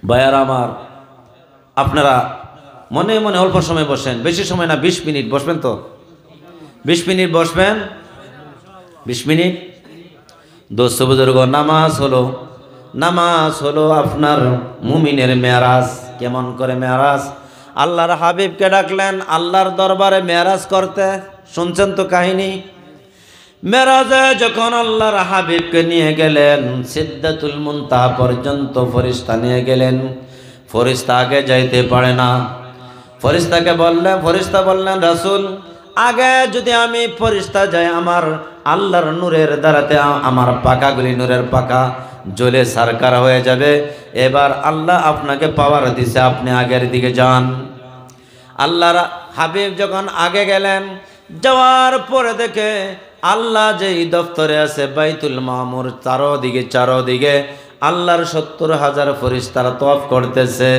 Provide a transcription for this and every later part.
ভাইয়ারা আমার, আপনারা মনে মনে অল্প সময় বসেন, বেশি সময় না, 20 মিনিট বসবেন তো, 20 মিনিট বসবেন, 20 মিনিট। দোস্ত বুজুর্গ, নামাজ হলো আপনার মুমিনের মেরাজ। কেমন করে মেরাজ? আল্লাহর হাবিবকে ডাকলেন আল্লাহর দরবারে মেরাজ করতে, শুনছেন তো কাহিনী। মেরাজে যখন আল্লাহর হাবিবকে নিয়ে গেলেন, সিদরাতুল মুনতাহা পর্যন্ত ফেরেশতা নিয়ে গেলেন। ফেরেশতা আগে যাইতে পারে না। ফেরেশতা বললেন রাসূল, আগে যদি আমি ফেরেশতা যাই, আমার আল্লাহর নূরের দ্বারাতে আমার পাকাগুলি নূরের পাকা জ্বলে সারকার হয়ে যাবে। এবার আল্লাহ আপনাকে পাওয়ার দিছে, আপনি আগের দিকে যান। আল্লাহর হাবিব যখন আগে গেলেন, যাওয়ার পরে দেখে আল্লাহ যেই দফতরে আছে বাইতুল মামুর, চারোদিকে আল্লাহর 70,000 ফেরেশতারা তওয়াফ করতেছে।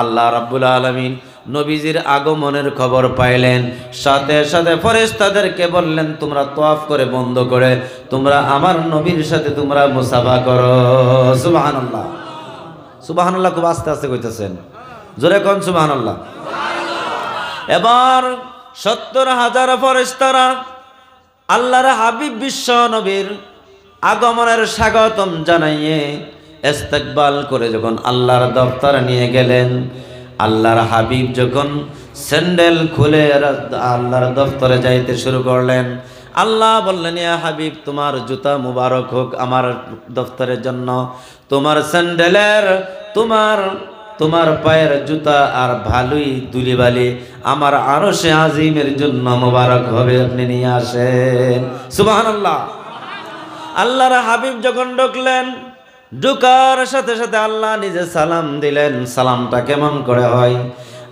আল্লাহ রাব্বুল আলামিন নবীজির আগমনের খবর পাইলেন, সাথে সাথে ফেরেশতাদেরকে বললেন, তোমরা তওয়াফ করে বন্ধ করে তোমরা আমার নবীর সাথে তোমরা মুসাফা করো। সুবহানাল্লাহ, সুবহানাল্লাহ। খুব আস্তে আস্তে কইতেছেন, জোরে কোন সুবহানাল্লাহ। এবার 70,000 ফেরেশতারা আল্লাহর হাবিব বিশ্ব নবীর আগমনের স্বাগতম জানাইয়ে ইস্তেকবাল করে যখন আল্লাহর দফতরে নিয়ে গেলেন, আল্লাহর হাবিব যখন স্যান্ডেল খুলে আল্লাহর দফতরে যাইতে শুরু করলেন, আল্লাহ বললেন, ইয়া হাবিব, তোমার জুতা মুবারক হোক আমার দফতরের জন্য, তোমার স্যান্ডেলের তোমার পায়ের জুতা আর ভালোই দুলিবালি আমার আরশে আজিমের জন্য মুবারক হবে, আপনি নিয়ে আসেন। সুবহানাল্লাহ। আল্লাহর হাবিব যখন ঢুকলেন, ঢুকার সাথে সাথে আল্লাহ নিজে সালাম দিলেন। সালামটা কেমন করে হয়?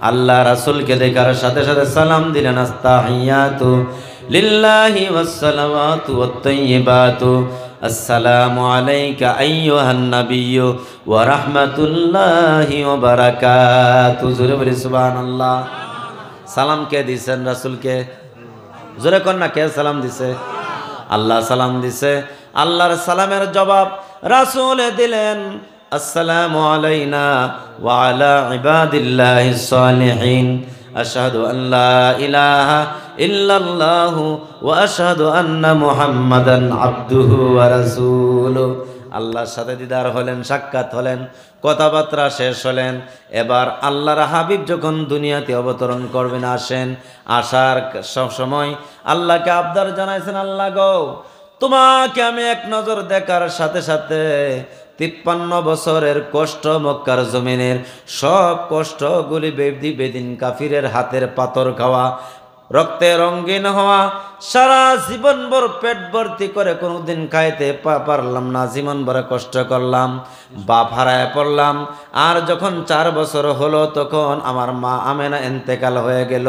আল্লাহ রাসূলকে দেখার সাথে সাথে সালাম দিলেন, আস্তাহিয়াতু লিল্লাহি ওয়াসসালাওয়াতু ওয়াত-তাইয়্যিবাতু, আসসালামু আলাইকা আইয়ুহান নাবিয়্যু ওয়া রাহমাতুল্লাহি ওয়া বারাকাতুহু। জোরে বলি সুবহানাল্লাহ। সালাম কে দিয়েছেন? রাসূলকে। জোরে কোন না, কে সালাম দিছে? আল্লাহ সালাম দিছে। আল্লাহর সালামের জবাব রাসূল দিলেন, আসসালামু আলাইনা ওয়া আলা ইবাদিল্লাহিস সালিহিন, আশহাদু আন লা ইলাহা ইল্লাল্লাহু ওয়া আশহাদু আন্না মুহাম্মাদান আবদুহু ওয়া রাসূলুহু। আল্লাহর সাথে দিদার হলেন, সাক্ষাৎ হলেন, কথাবার্তা শেষ হলেন। এবার আল্লাহর হাবিব যখন দুনিয়াতে অবতরণ করবেন, আসার সব সময় আল্লাহকে আবদার জানাইছেন, আল্লাহ গো, তোমাকে আমি এক নজর দেখার সাথে সাথে 53 বছরের কষ্ট, মক্কার জমিনের সব কষ্টগুলি বেদিন কাফিরের হাতের পাথর খাওয়া, রক্তে রঙিন হওয়া, সারা জীবন ভর পেট ভর্তি করে কোনোদিন খাইতে পারলাম না, জীবন ভরে কষ্ট করলাম, বাপ হারায় পড়লাম। আর যখন 4 বছর হলো, তখন আমার মা আমেনা ইন্তেকাল হয়ে গেল।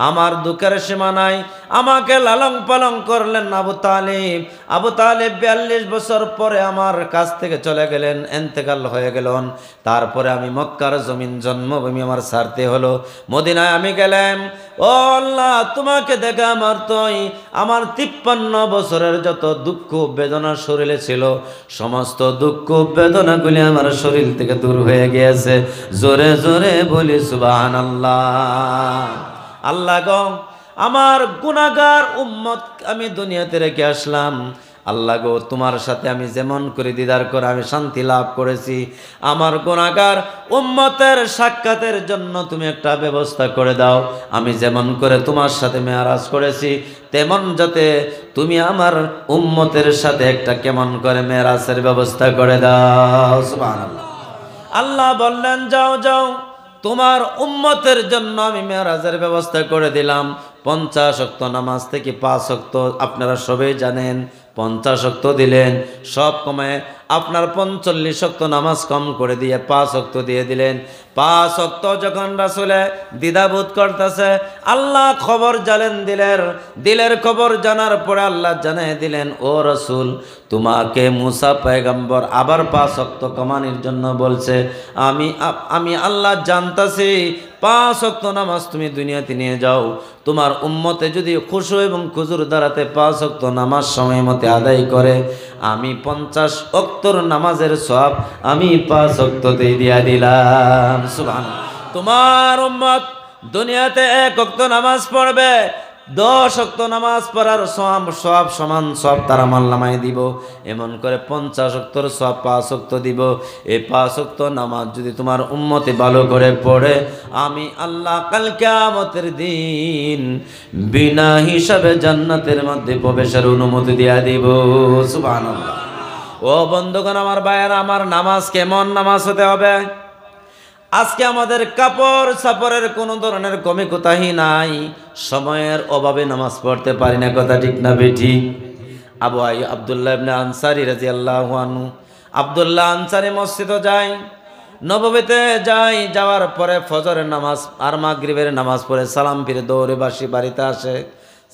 আমার দুঃখের সীমা নাই। আমাকে লালন পালন করলেন আবু তালিব। 42 বছর পরে আমার কাছ থেকে চলে গেলেন, ইন্তেকাল হয়ে গেলেন। তারপরে আমি মক্কার জমিন, জন্মভূমি আমার ছাড়তে হলো, মদিনায় আমি গেলাম। ও আল্লাহ, তোমাকে দেখা মাত্রই আমার 53 বছরের যত দুঃখ বেদনা শরীরে ছিল, সমস্ত দুঃখ বেদনাগুলি আমার শরীর থেকে দূর হয়ে গিয়েছে। জোরে জোরে বলি সুবহানাল্লাহ। আল্লাহ গো, আমার গুনাহগার উম্মত আমি দুনিয়াতে রেখে আসলাম। আল্লাহ গো, তোমার সাথে আমি যেমন করে দিদার করে আমি শান্তি লাভ করেছি, আমার গুনাহগার উম্মতের সাক্ষাতের জন্য তুমি একটা ব্যবস্থা করে দাও। আমি যেমন করে তোমার সাথে মেরাজ করেছি, তেমন যাতে তুমি আমার উম্মতের সাথে একটা কেমন করে মেরাজের ব্যবস্থা করে দাও। সুবহানাল্লাহ। আল্লাহ বললেন, যাও যাও, তোমার উম্মতের জন্য আমি মেরাজের ব্যবস্থা করে দিলাম। 50 ওয়াক্ত নামাজ থেকে 5 ওয়াক্ত, আপনারা সবাই জানেন 50 ওয়াক্ত দিলেন, সব কমায় আপনার 45 ওয়াক্ত নামাজ কম করে দিয়ে 5 ওয়াক্ত দিয়ে দিলেন। 5 ওয়াক্ত যখন রাসূলে দ্বিধাবোধ করতেছে, আল্লাহ খবর জানেন দিলের খবর জানার পরে আল্লাহ জানিয়ে দিলেন, ও রাসূল, তোমাকে মুসা পয়গম্বর আবার 5 ওয়াক্ত কমানোর জন্য বলছে। আমি আল্লাহ জানতাছি 5 ওয়াক্ত নামাজ তুমি দুনিয়াতে নিয়ে যাও। তোমার উম্মতে যদি খুশু এবং খুজুর দ্বারাতে 5 ওয়াক্ত নামাজ সময় মতে আদায় করে, আমি 50 ওয়াক্তর নামাজের সওয়াব আমি 5 ওয়াক্ততেই দিয়া দিলাম। সুবহানাল্লাহ। তোমার উম্মত দুনিয়াতে 1 ওয়াক্ত নামাজ পড়বে, 10 ওয়াক্ত নামাজ পড়ার সওয়াব সমান সওয়াব তার আমলনামায় দিব। এমন করে 50 ওয়াক্তর সওয়াব 5 ওয়াক্ত দিব। এই 5 ওয়াক্ত নামাজ যদি তোমার উম্মতে ভালো করে পড়ে, আমি আল্লাহ কাল কিয়ামতের দিন বিনা হিসাবে জান্নাতের মধ্যে প্রবেশের অনুমতি দিয়া দিব। সুবহানাল্লাহ। ও বন্ধুগণ, আমার ভাইয়েরা, আমার নামাজ কেমন নামাজ হতে হবে? আজকে আমাদের কাপড় সাপড়ের কোনো ধরনের কমি কোতাহি নাই, সময়ের অভাবে নামাজ পড়তে পারি না, কথা ঠিক না বেঠিক? আবু আইয়ুব আব্দুল্লাহ ইবনে আনসারী রাদিয়াল্লাহু আনহু, আব্দুল্লাহ আনসারী মসজিদে যায়, নববীতে যায়, যাওয়ার পরে ফজরের নামাজ আর মাগরিবের নামাজ পড়ে সালাম ফিরে দৌড়ে বাড়িতে আসে।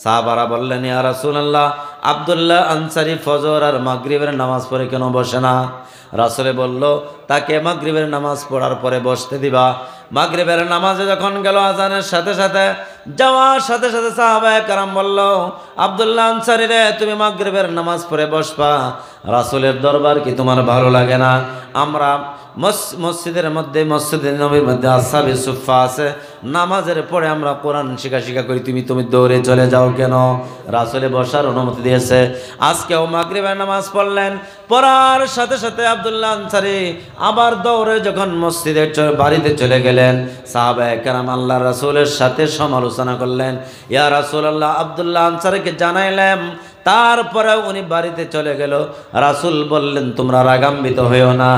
সাহাবারা বললেন, ইয়া রাসূলুল্লাহ, আব্দুল্লাহ আনসারী ফজর আর মাগরিবের নামাজ পড়ে কেন বসে না? রাসূলে বলল, তাকে মাগরিবের নামাজ পড়ার পরে বসতে দিবা। মাগরিবের নামাজে যখন গেল, আজানের সাথে সাথে যাওয়ার সাথে সাথে সাহাবায়ে কেরাম বলল, আব্দুল্লাহ আনসারী রে, তুমি মাগরিবের নামাজ পড়ে বসবা, রাসূলের দরবার কি তোমার ভালো লাগে না? আমরা মসজিদের মধ্যে, মসজিদের নবীর মধ্যে আসহাবে সুফফা আছে, নামাজের পরে আমরা কোরআন শিখা করি, তুমি দৌড়ে চলে যাও কেন? রাসূলে বসার অনুমতি দিয়েছে। আজকেও মাগরিবের নামাজ পড়লেন, পড়ার সাথে সাথে আব্দুল্লাহ আনসারী আবার দৌড়ে যখন মসজিদের বাড়িতে চলে গেলেন, সাহাবায়ে কেরাম আল্লাহর রাসূলের সাথে সমালোচনা করলেন, ইয়া রাসূলুল্লাহ, আব্দুল্লাহ আনসারীকে জানাইলাম, তারপরে উনি বাড়িতে চলে গেল। রাসূল বললেন, তোমরা রাগান্বিত হইও না,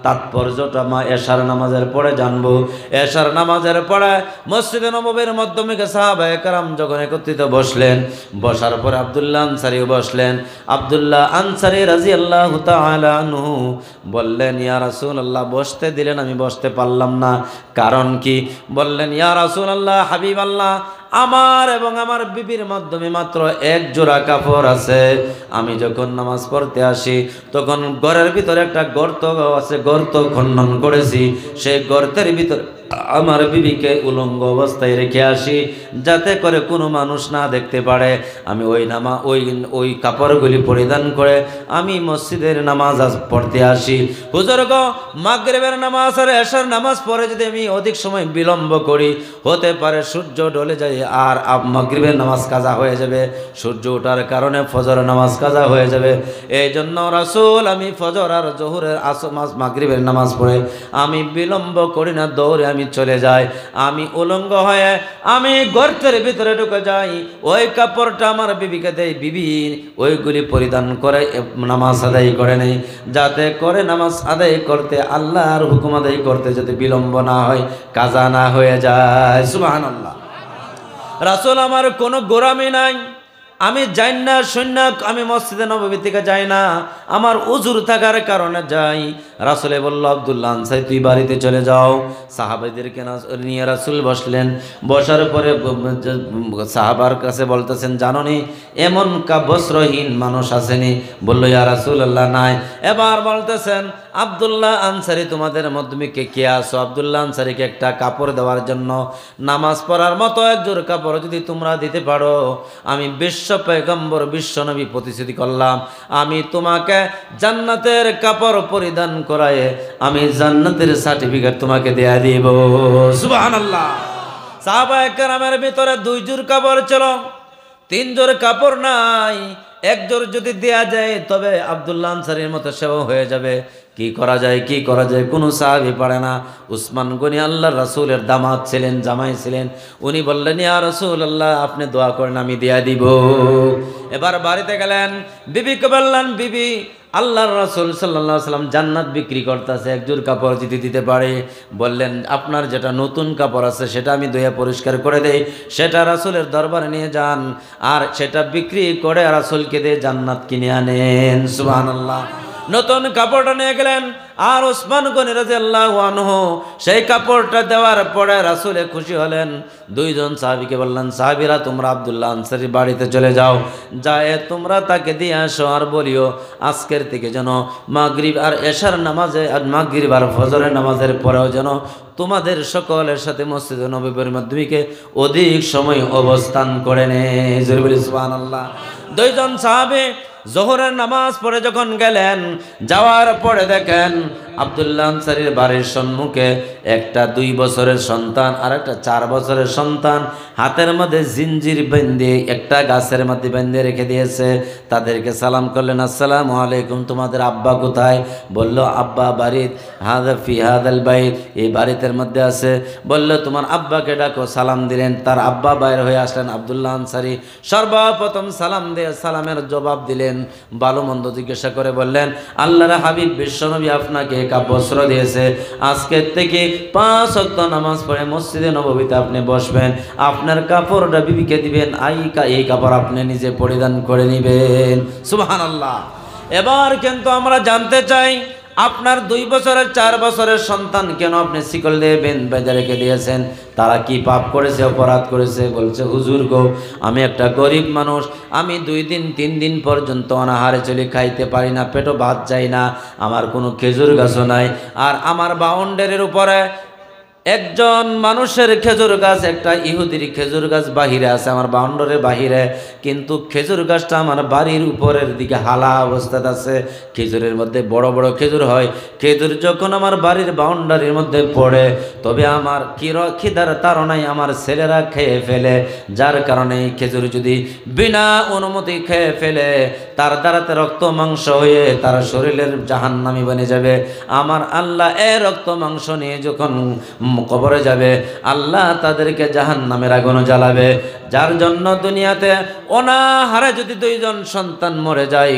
তাৎপর্যটা মা এশার নামাজের পরে জানবো। এশার নামাজের পরে মসজিদে নববীর মাধ্যমিকে সাহাবায়ে কেরাম যখন একত্রিত বসলেন, বসার পরে আব্দুল্লাহ আনসারীও বসলেন। আব্দুল্লাহ আনসারী রাদিয়াল্লাহু তাআলা আনহু বললেন, ইয়া রাসূলুল্লাহ, বসতে দিলেন, আমি বসতে পারলাম না, কারণ কি? বললেন, ইয়া রাসূলুল্লাহ, হাবিবাল্লাহ, আমার এবং আমার বিবির মাধ্যমে মাত্র 1 জোড়া কাপড় আছে। আমি যখন নামাজ পড়তে আসি, তখন ঘরের ভিতরে একটা গর্ত আছে, গর্ত খনন করেছি, সেই গর্তের ভিতরে আমার বিবিকে উলঙ্গ অবস্থায় রেখে আসি, যাতে করে কোনো মানুষ না দেখতে পারে। আমি ওই কাপড়গুলি পরিধান করে আমি মসজিদের নামাজ পড়তে আসি। হুজুর গো, মাগরিবের নামাজ আর এশার নামাজ পড়ে যদি আমি অধিক সময় বিলম্ব করি, হতে পারে সূর্য ঢলে যায় আর মাগরিবের নামাজ কাজা হয়ে যাবে, সূর্য ওঠার কারণে ফজরের নামাজ কাজা হয়ে যাবে। এই জন্য রাসূল, আমি ফজর আর জোহরের মাগরিবের নামাজ পড়ে আমি বিলম্ব করি না, দৌড়ে আমি চলে যাই। আমি উলঙ্গ হয়ে আমি গর্তের ভিতরে ঢুকে যাই, ওই কাপড়টা আমার বিবিকে দেই, বিবি ওইগুলি পরিধান করে নামাজ আদায় করে নেই, যাতে করে নামাজ আদায় করতে, আল্লাহর হুকুম আদায় করতে যাতে বিলম্ব না হয়, কাজা না হয়ে যায়। সুবহানাল্লাহ। রাসূল আমার কোনো গোরামি নাই, আমি যাই না সৈন্য, আমি মসজিদে নববী থেকে যাই না, আমার উজুর থাকার কারণে যাই। রাসূলে বলল, আব্দুল্লাহ আনসারী, তুই বাড়িতে চলে যাও। সাহাবাদেরকে নিয়ে রাসূল বসলেন। বসার পরে সাহাবার কাছে বলতেছেন, জানোনি এমন বস্ত্রহীন মানুষ আসেনি? বলল, ইয়া রাসূলুল্লাহ, নাই। এবার বলতেছেন, আব্দুল্লাহ আনসারী, তোমাদের মধ্যে কে আসো? আব্দুল্লাহ আনসারীকে একটা কাপড় দেওয়ার জন্য, নামাজ পড়ার মতো 1 জোড় কাপড় যদি তোমরা দিতে পারো, আমি বিশ্ব পয়গম্বর বিশ্বনবী প্রতিশ্রুতি করলাম, আমি তোমাকে জান্নাতের কাপড় পরিধান করায় আমি জান্নাতের সার্টিফিকেট তোমাকে দেয়া দিব। সুবহানাল্লাহ। সাহাবায়ে কেরামের ভিতরে 2 জোড় কাপড় ছিল, 3 জোড় কাপড় নাই। 1 জোড় যদি দেয়া যায়, তবে আব্দুল্লাহ আনসারীর মতো সেবা হয়ে যাবে। কি করা যায়, কি করা যায়, কোনো সাহাবী পারে না। উসমান গনি আল্লাহর রাসূলের দামাত ছিলেন, জামাই ছিলেন। উনি বললেন, ইয়া রাসূলুল্লাহ, আপনি দোয়া করেন, আমি দেয়া দিব। এবার বাড়িতে গেলেন, বিবিকে বললেন, বিবি, আল্লাহর রাসূল সাল্লাল্লাহু আলাইহি ওয়াসাল্লাম জান্নাত বিক্রি করতেছে, 1 জোড় কাপড় যদি দিতে পারে। বললেন, আপনার যেটা নতুন কাপড় আছে সেটা আমি ধুয়ে পরিষ্কার করে দেই, সেটা রাসূলের দরবারে নিয়ে যান, আর সেটা বিক্রি করে রাসূলকে দিয়ে জান্নাত কিনে আনেন। সুবহানাল্লাহ। নতুন কাপড়টা নিয়ে গেলেন, আর উসমান গনি রাদিয়াল্লাহু আনহু সেই কাপড়টা দেওয়ার পরে রাসূলে খুশি হলেন। 2 জন সাহাবীকে বললেন, সাহাবীরা, তোমরা আব্দুল্লাহ আনসারী বাড়িতে চলে যাও, যায় তোমরা তাকে দিয়ে আসো, আর বলিও আজকের থেকে যেন মাগরিব আর এশার নামাজে, আর মাগরিব আর ফজরের নামাজের পরেও যেন তোমাদের সকলের সাথে মসজিদে নববীর মাধ্যমিকে অধিক সময় অবস্থান করে নেয়। জোরে বলি সুবহানাল্লাহ। 2 জন সাহাবী জোহরের নামাজ পড়ে যখন গেলেন, যাওয়ার পরে দেখেন আব্দুল্লাহ আনসারীর বাড়ির সম্মুখে একটা 2 বছরের সন্তান আর একটা 4 বছরের সন্তান হাতের মধ্যে জিঞ্জির বেঁধে একটা গাছের মধ্যে বেঁধে রেখে দিয়েছে। তাদেরকে সালাম করলেন, আসসালামু আলাইকুম, তোমাদের আব্বা কোথায়? বলল, আব্বা বাড়িত, হাদা ফি হাদাল বাইত, এই বাড়িতের মধ্যে আছে। বলল, তোমার আব্বাকে ডাকো। সালাম দিলেন, তার আব্বা বাইরে হয়ে আসলেন। আব্দুল্লাহ আনসারী সর্বপ্রথম সালাম দিয়ে সালামের জবাব দিলেন, ভালো মন্দ জিজ্ঞাসা করে বললেন, আল্লাহর হাবিব বিশ্বনবী আপনাকে বস্ত্র দিয়েছে, আজকের থেকে 5 ওয়াক্ত নামাজ পড়ে মসজিদে নববীতে আপনি বসবেন, আপনার কাপড়টা বিবিকে দিবেন, এই কাপড় আপনি নিজে পরিধান করে নেবেন। সুবহানাল্লাহ। এবার কিন্তু আমরা জানতে চাই, আপনার 2 বছরের 4 বছরের সন্তান কেন আপনি শিকল দিয়ে বেঁধে রেখে দিয়েছেন? তারা কি পাপ করেছে, অপরাধ করেছে? বলছে, হুজুর গো, আমি একটা গরিব মানুষ, আমি 2 দিন 3 দিন পর্যন্ত অনাহারে চলে খাইতে পারি না, পেটও ভাত যায় না, আমার কোনো খেজুর গাছও নাই, আর আমার বাউন্ডারির উপরে একজন মানুষের খেজুর গাছ, একটা ইহুদির খেজুর গাছ বাহিরে আছে আমার বাউন্ডারির বাহিরে, কিন্তু খেজুর গাছটা আমার বাড়ির উপরের দিকে হালা অবস্থায় আছে। খেজুরের মধ্যে বড় বড় খেজুর হয়, খেজুর যখন আমার বাড়ির বাউন্ডারির মধ্যে পড়ে, তবে আমার খিদার তাড়নায় আমার ছেলেরা খেয়ে ফেলে, যার কারণে এই খেজুর যদি বিনা অনুমতি খেয়ে ফেলে, তার দ্বারাতে রক্ত মাংস হয়ে তার শরীরের জাহান্নামী বনে যাবে। আমার আল্লাহ রক্ত মাংস নিয়ে যখন কবরে যাবে, আল্লাহ তাদেরকে জাহান্নামের আগুনে জ্বালাবে। যার জন্য দুনিয়াতে অনাহারে যদি 2 জন সন্তান মরে যায়,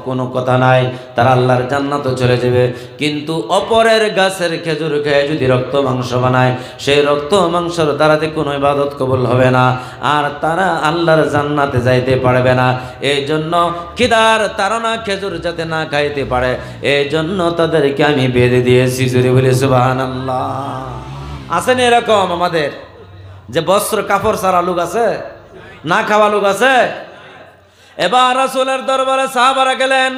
কোনো কথা নাই, তারা আল্লাহর জান্নাতে চলে যাবে। কিন্তু অপরের গাছের খেজুর খেয়ে যদি রক্ত মাংস বানায়, সেই রক্ত মাংসের দ্বারাতে কোনো ইবাদত কবুল হবে না, আর তারা আল্লাহর জান্নাতে যাইতে পারবে না। এই জন্য খিদার তাড়না খেজুর যাতে না খাইতে পারে, এই জন্য তাদেরকে আমি বেঁধে দিয়েছি। জোরে বলি সুবহানাল্লাহ। আছেন এরকম আমাদের যে বস্ত্র কাপড় ছাড়া লোক আছে, না খাওয়া লোক আছে? এবার রাসূলের দরবারে সাহাবারা গেলেন,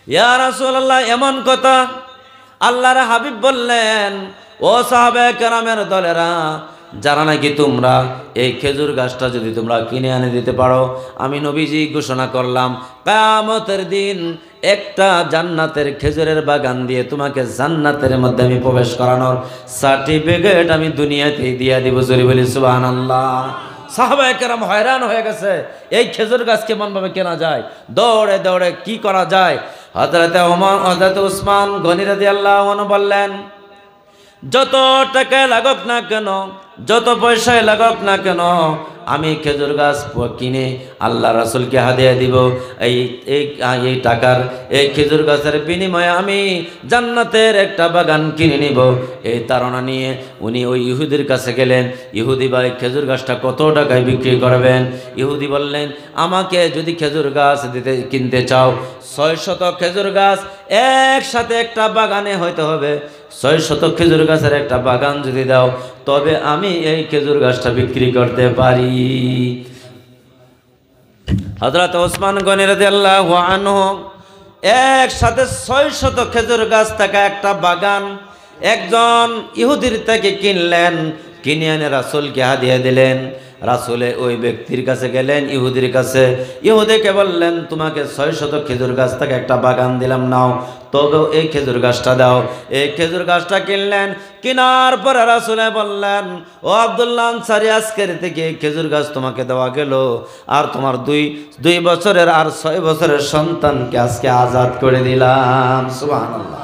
ইয়া রাসূলুল্লাহ, এমন কথা। আল্লাহর হাবিব বললেন, ও সাহাবায়ে কেরামের দলেরা, যারা নাকি তোমরা এই খেজুর গাছটা যদি তোমরা কিনে এনে দিতে পারো, আমি নবীজি ঘোষণা করলাম কিয়ামতের দিন একটা জান্নাতের খেজুরের বাগান দিয়ে তোমাকে জান্নাতের মধ্যে আমি প্রবেশ করানোর সার্টিফিকেট আমি দুনিয়াতেই দিয়ে দিব। জোরে বলি সুবহানাল্লাহ। সাহাবায়ে কেরাম হয়রান হয়ে গেছে, এই খেজুর গাছ কেমন ভাবে কেনা যায়, দৌড়ে দৌড়ে কি করা যায়। হযরতে ওমর, হযরতে উসমান গনি রাদিয়াল্লাহু আনহু বললেন, যত টাকায় লাগুক না কেন, যত পয়সায় লাগুক না কেন, আমি খেজুর গাছ কিনে আল্লাহ রাসূলকে হাদিয়া দিব। এই টাকার, এই খেজুর গাছের বিনিময়ে আমি জান্নাতের একটা বাগান কিনে নিব। এই তাড়না নিয়ে উনি ওই ইহুদির কাছে গেলেন। ইহুদি ভাই, খেজুর গাছটা কত টাকায় বিক্রি করবেন? ইহুদি বললেন, আমাকে যদি খেজুর গাছ কিনতে চাও, 600 খেজুর গাছ একসাথে একটা বাগানে হইতে হবে। 600 খেজুর গাছের একটা বাগান যদি দাও, তবে আমি এই খেজুর গাছটা বিক্রি করতে পারি। হযরত ওসমান গনি রাদিয়াল্লাহু আনহু একসাথে 600 খেজুর গাছ থাকা একটা বাগান একজন ইহুদির থেকে কিনলেন, কিনে এনে রাসূলকে হাদিয়া দিলেন। রাসূলে ওই ব্যক্তির কাছে গেলেন, ইহুদির কাছে। ইহুদিকে বললেন, তোমাকে 600 খেজুর গাছ থেকে একটা বাগান দিলাম, নাও, তবে এই খেজুর গাছটা দাও। এই খেজুর গাছটা কিনলেন। কেনার পরে রাসূলে বললেন, ও আব্দুল্লাহ আনসারী, আজকের থেকে এই খেজুর গাছ তোমাকে দেওয়া গেল, আর তোমার 2 বছরের আর 6 বছরের সন্তানকে আজকে আজাদ করে দিলাম। সুবহানাল্লাহ।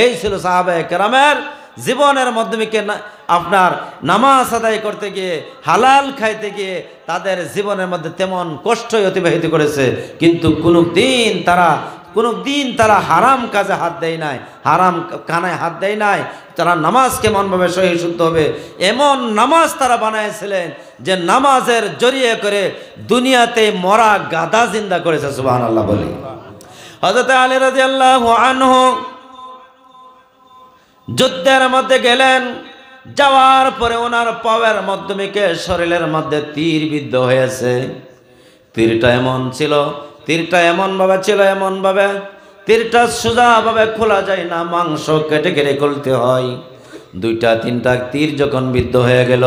এই ছিল সাহাবায়ে কেরামের জীবনের মাধ্যমে আপনার নামাজ আদায় করতে গিয়ে, হালাল খাইতে গিয়ে তাদের জীবনের মধ্যে তেমন কষ্টই অতিবাহিত করেছে, কিন্তু কোনো দিন তারা হারাম কাজে হাত দেয় নাই, হারাম খানায় হাত দেয় নাই। তারা নামাজ কেমনভাবে সহি শুদ্ধ হবে এমন নামাজ তারা বানাইছিলেন, যে নামাজের জরিয়ে করে দুনিয়াতে মরা গাদা জিন্দা করেছে। সুবহানাল্লাহ বলি। হযরত আলী রাদিয়াল্লাহু আনহু যুদ্ধের মধ্যে গেলেন। যাওয়ার পরে ওনার পাওয়ার মাধ্যমে শরীরের মধ্যে তীর বিদ্ধ হয়েছে। তীরটা এমন ভাবে ছিল, তীরটা সোজাভাবে খোলা যায় না, মাংস কেটে কেটে খুলতে হয়। 2-3টা তীর যখন বিদ্ধ হয়ে গেল,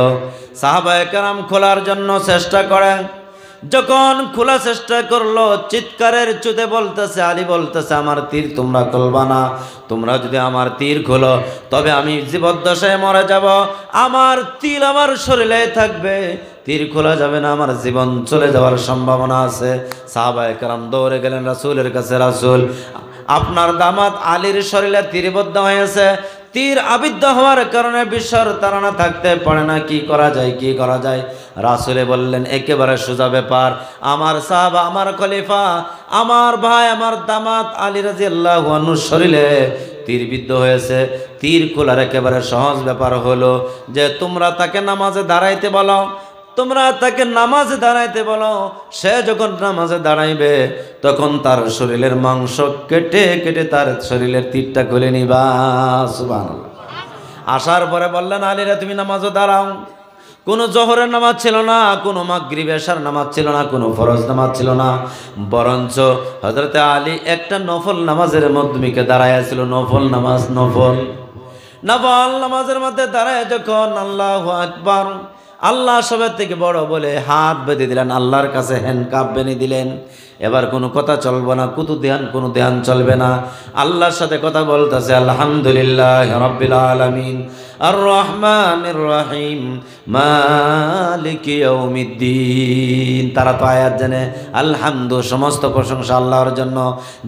সাহাবায়ে কেরাম খোলার জন্য চেষ্টা করেন, যখন খোলা চেষ্টা করলো, চিৎকারের চুতে বলতেছে, আলী বলতেছে আমার তীর তোমরা খুলবা না, তোমরা যদি আমার তীর খোলো তবে আমি জীবদ্দশায় মরে যাব, আমার তীর আমার শরীরে থাকবে, তীর খোলা যাবে না, আমার জীবন চলে যাওয়ার সম্ভাবনা আছে। সাহাবায়ে কেরাম দৌড়ে গেলেন রাসূলের কাছে, রাসূল আপনার দামাত আলীর শরীরে তীরবদ্ধ হয়েছে, তীর আবিদ্ধ হওয়ার কারণে বিশ্বর তাড়না থাকতে পারে না, কি করা যায়, কি করা যায়? রাসূলে বললেন একেবারে সোজা ব্যাপার, আমার সাহাবা, আমার খলিফা, আমার ভাই, আমার দামাত আলী রাদিয়াল্লাহু আনহুর শরীরে তীরবিদ্ধ হয়েছে, তীর খোলার একেবারে সহজ ব্যাপার হলো যে তোমরা তাকে নামাজে দাঁড়াইতে বলো, তোমরা তাকে নামাজে দাঁড়াইতে বলো, সে যখন নামাজে দাঁড়াইবে তখন তার শরীরের মাংস কেটে কেটে তার শরীরের তীরটা খুলে নিবা। সুবহানাল্লাহ। আসার পরে বললেন আলীরা তুমি নামাজে দাঁড়াও। কোনো জোহরের নামাজ ছিল না, কোনো মাগরিব এশার নামাজ ছিল না, কোনো ফরজ নামাজ ছিল না, বরঞ্চ হযরতে আলী একটা নফল নামাজের মাধ্যমে দাঁড়াইছিল। নফল নামাজ, নফল নামাজের মধ্যে দাঁড়ায় যখন আল্লাহু আকবার, আল্লাহ সবার থেকে বড় বলে হাত বেঁধে দিলেন, আল্লাহর কাছে হ্যান্ডকাপ বেঁধে দিলেন। এবার কোনো কথা চলবে না, কোনো ধ্যান চলবে না, আল্লাহর সাথে কথা বলতেছে আলহামদুলিল্লাহ রাব্বিল আলামিন আর রহমানির রহিম মালিকি ইয়াউমিদ্দিন। তারা তো আয়াত জানে, আলহামদু সমস্ত প্রশংসা আল্লাহর জন্য,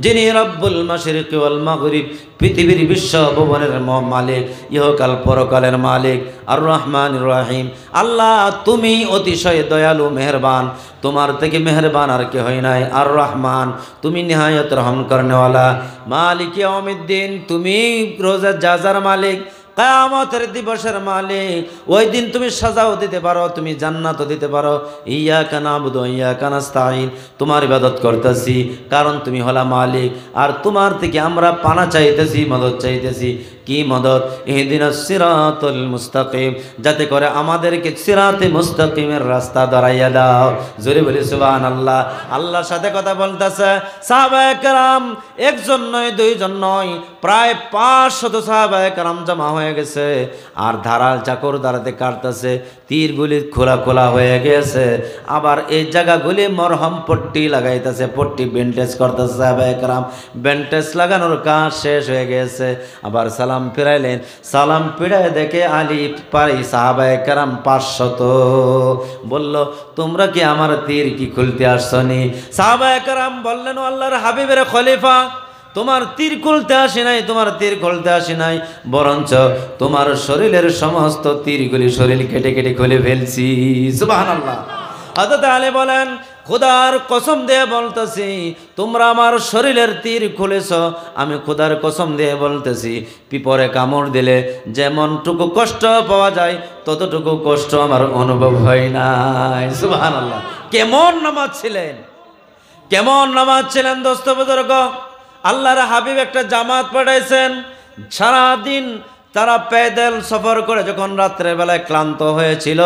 যিনি রব্বুল মাশরিকি ওয়াল মাগরিব, পৃথিবীর বিশ্ব ভুবনের মালিক, ইহকাল পরকালের মালিক, আর রহমানির রহিম। আল্লাহ তুমি অতিশয় দয়ালু মেহেরবান, তোমার থেকে মেহেরবান আর কে হয় নাই। আর রহমান তুমি নিহায়ত রহম করনেওয়ালা, মালিক ইয়াউমিদ্দিন তুমি রোজা জাজার মালিক, কিয়ামতের দিবসের মালিক। ওই দিন তুমি সাজাও দিতে পারো, তুমি জান্নাতও দিতে পারো। ইয়াকা নাবুদু ওয়া ইয়াকা নাস্তাঈন, তোমার ইবাদত করতেছি কারণ তুমি হলা মালিক, আর তোমার থেকে আমরা পানা চাইতেছি, মদদ চাইতেছি। কি মদদ? ইহদিনাস সিরাতাল মুস্তাকিম, যাতে করে আমাদেরকে সিরাতে মুস্তাকিমের রাস্তা ধরাইয়া দাও। জোরে বলি সুবহানাল্লাহ। আল্লাহর সাথে কথা বলতেছে সাহাবায়ে কেরাম, একজন নয়, দুইজন নয়, প্রায় 500 সাহাবায়ে কেরাম জমা হয়ে গেছে, আর ধারাল চাকর দাঁড়াতে কাটতেছে, তীরগুলি খোলা খোলা হয়ে গেছে। আবার এই জায়গাগুলি মরহম পট্টি লাগাইতেছে, পট্টি ব্যান্ডেজ করতেছে সাহাবায়ে কেরাম। ব্যান্ডেজ লাগানোর কাজ শেষ হয়ে গেছে, আবার সালাম ফিরাইলেন। সালাম ফিরায় দেখে আলী পারি সাহাবায়ে কেরাম 500। বলল তোমরা কি আমার তীর কি খুলতে আসছনি? সাহাবায়ে কেরাম বললেন ও আল্লাহর হাবিবের খলিফা, তোমার তীর খুলতে আসি নাই, তোমার তীর খুলতে আসি নাই, বরঞ্চ তোমার শরীরের সমস্ত তীরগুলি শরীর কেটে কেটে খুলে ফেলছি। সুবহানাল্লাহ। হযরত আলী বলেন খোদার কসম দিয়ে বলতেছি তোমরা আমার শরীরের তীর খুলেছ, আমি খোদার কসম দিয়ে বলতেছি পিঁপড়ে কামড় দিলে যেমনটুকু কষ্ট পাওয়া যায় ততটুকু কষ্ট আমার অনুভব হয় নাই। সুবহানাল্লাহ। কেমন নামাজ ছিলেন, কেমন নামাজ ছিলেন দোস্ত বুজুর্গ। আল্লাহর হাবিব একটা জামাত পাঠাইছেন, সারাদিন তারা পেদল সফর করে যখন রাত্রের বেলায় ক্লান্ত হয়েছিল,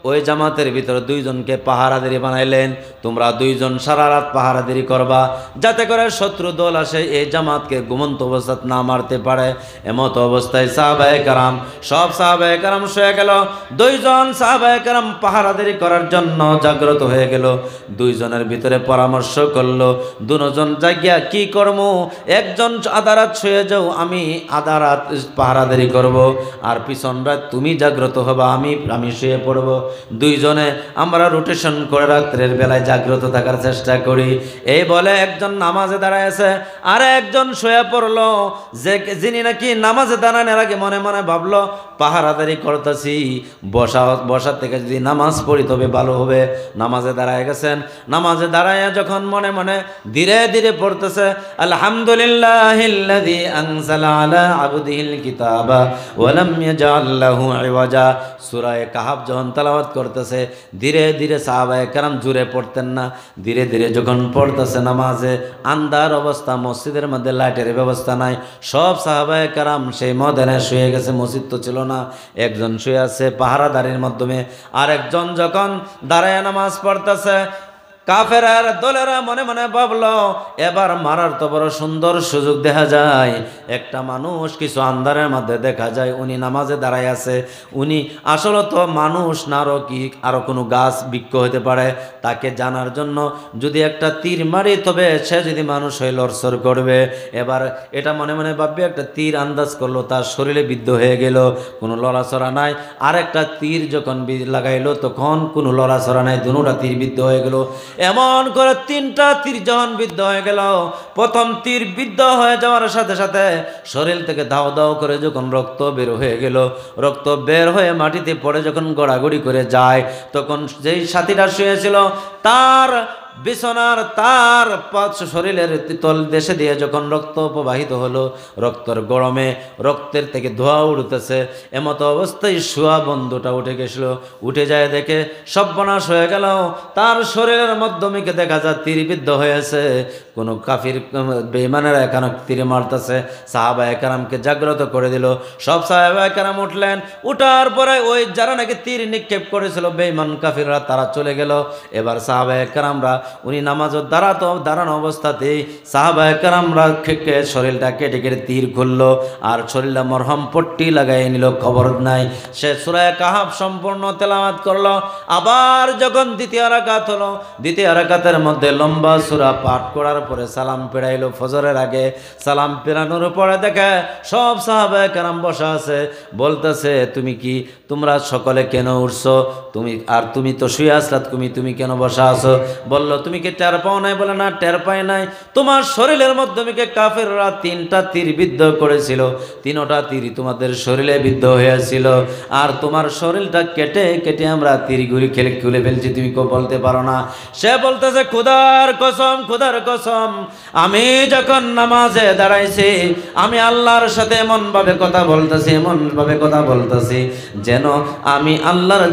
ওই জামাতের ভিতরে দুইজনকে পাহারাদারি বানাইলেন, তোমরা দুইজন সারা রাত পাহারাদারি করবা, যাতে করে শত্রু দল আসে এই জামাতকে ঘুমন্ত অবস্থায় না মারতে পারে। এমত অবস্থায় সাহাবায়ে কেরাম, সব সাহাবায়ে কেরাম শুয়ে গেল, দুইজন সাহাবায়ে কেরাম পাহারাদারি করার জন্য জাগ্রত হয়ে গেল। দুইজনের ভিতরে পরামর্শ করলো, দুজন জায়গা কি করবো, একজন আধা রাত শুয়ে যাও, আমি আধা রাত পাহারাদারি করব, আর পিছন রাত তুমি জাগ্রত হবা, আমি শুয়ে পড়ব। দুইজনে আমরা রোটেশন করে রাত্রের বেলায় জাগ্রত থাকার চেষ্টা করি। এই বলে একজন নামাজে দাঁড়ায়ছে, আর একজন শুয়ে পড়লো, যিনি নাকি নামাজে দাঁড়ানোর আগে মনে মনে ভাবলো পাহারাদারি করতেছি, বসার থেকে যদি নামাজ পড়ি তবে ভালো হবে। নামাজে দাঁড়ায় গেছেন, নামাজে দাঁড়ায় যখন মনে মনে ধীরে ধীরে পড়তেছে আলহামদুলিল্লাহিল্লাযী আনজালা আলা আবদিহিল কিতাবা ওয়া লাম ইয়াজআল লাহু ইওয়াজা। সূরা কাহাফ যখন তেলাওয়াত করতেছে ধীরে ধীরে, সাহাবায়ে কেরাম জোরে পড়তেন না, ধীরে ধীরে যখন পড়তেছে নামাজে, আন্ধার অবস্থা, মসজিদের মধ্যে লাইটের ব্যবস্থা নাই, সব সাহাবায়ে কেরাম সেই ময়দানে শুয়ে গেছে, মসজিদ তো ছিল না। একজন শুয়ে আছে পাহারাদারির মাধ্যমে, আর একজন যখন দাঁড়ায় নামাজ পড়তেছে, কাফেরের দলেরা মনে মনে ভাবলো এবার মারার তো বড় সুন্দর সুযোগ দেখা যায়। একটা মানুষ কিছু আন্ধারের মধ্যে দেখা যায় উনি নামাজে দাঁড়ায় আছে, উনি আসলে তো মানুষ না আরো কি আরো কোনো গাছ বৃক্ষ হতে পারে, তাকে জানার জন্য যদি একটা তীর মারি তবে সে যদি মানুষ হয়ে লড়সড় করবে। এবার এটা মনে মনে ভাববে, একটা তীর আন্দাজ করলো, তার শরীরে বিদ্ধ হয়ে গেল, কোনো লড়াচড়া নাই। আর একটা তীর যখন লাগাইলো তখন কোনো লড়াচড়া নাই, দুটা তীর বিদ্ধ হয়ে গেল। এমন করে 3টা তীর যখন বিদ্ধ হয়ে গেল, প্রথম তীর বিদ্ধ হয়ে যাওয়ার সাথে সাথে শরীর থেকে দাও দাও করে যখন রক্ত বের হয়ে গেল, রক্ত বের হয়ে মাটিতে পড়ে যখন গড়াগড়ি করে যায়, তখন যেই সাথীটা শুয়েছিল তার বিছানার তার শরীরের তল দেশে দিয়ে যখন রক্ত প্রবাহিত হলো, রক্তের গরমে রক্তের থেকে ধোঁয়া উঠতেছে, এমতো অবস্থায় শোয়া বন্ধুটা উঠে গেছিল। উঠে যায় দেখে সর্বনাশ হয়ে গেল, তার শরীরের মাধ্যমিকে দেখা যায় তীরবিদ্ধ হয়েছে। কোনো কাফির বেঈমানেরা এখানে তীর মারতেছে। সাহাবায়ে কেরামকে জাগ্রত করে দিল। সব সাহাবায়ে কেরাম উঠলেন। উঠার পরে ওই যারা নাকি তীর নিক্ষেপ করেছিল বেঈমান কাফিররা, তারা চলে গেল। এবার সাহাবায়ে কেরামরা উনি নামাজের দাঁড়ানো অবস্থাতেই সাহাবায়ে কেরামরা শরীরটা কেটে কেটে তীর খুললো আর শরীরটা মরহম পট্টি লাগাই নিল, খবর নাই। সে সূরা কাহাফ সম্পূর্ণ তেলাওয়াত করলো। আবার যখন দ্বিতীয় রাকাত হলো, দ্বিতীয় রাকাতের মধ্যে লম্বা সূরা পাঠ করার পরে সালাম ফেরাইলো। ফজরের আগে সালাম ফেরানোর পরে দেখে সব সাহাবায়ে কেরাম বসা আছে। বলতেছে, তোমরা সকলে কেন উঠছো? তুমি তো শুয়ে আসলা, তুমি কেন বসা আছো? বললো, তুমি কি টের পাও নাই? বলে, না, টের পাই নাই। তোমার শরীরের মাধ্যমে কাফেররা 3টা তীর বিদ্ধ করেছিল, 3টা তীর তোমাদের শরীরে বিদ্ধ হয়েছিল, আর তোমার শরীরটা কেটে কেটে আমরা তীরগুলি খুলে ফেলছি, তুমি বলতে পারো না। সে বলতেছে, খোদার কসম, আমি যখন নামাজে দাঁড়াইছি আমি আল্লাহর সাথে এমন ভাবে কথা বলতেছি যেন আমি আল্লাহর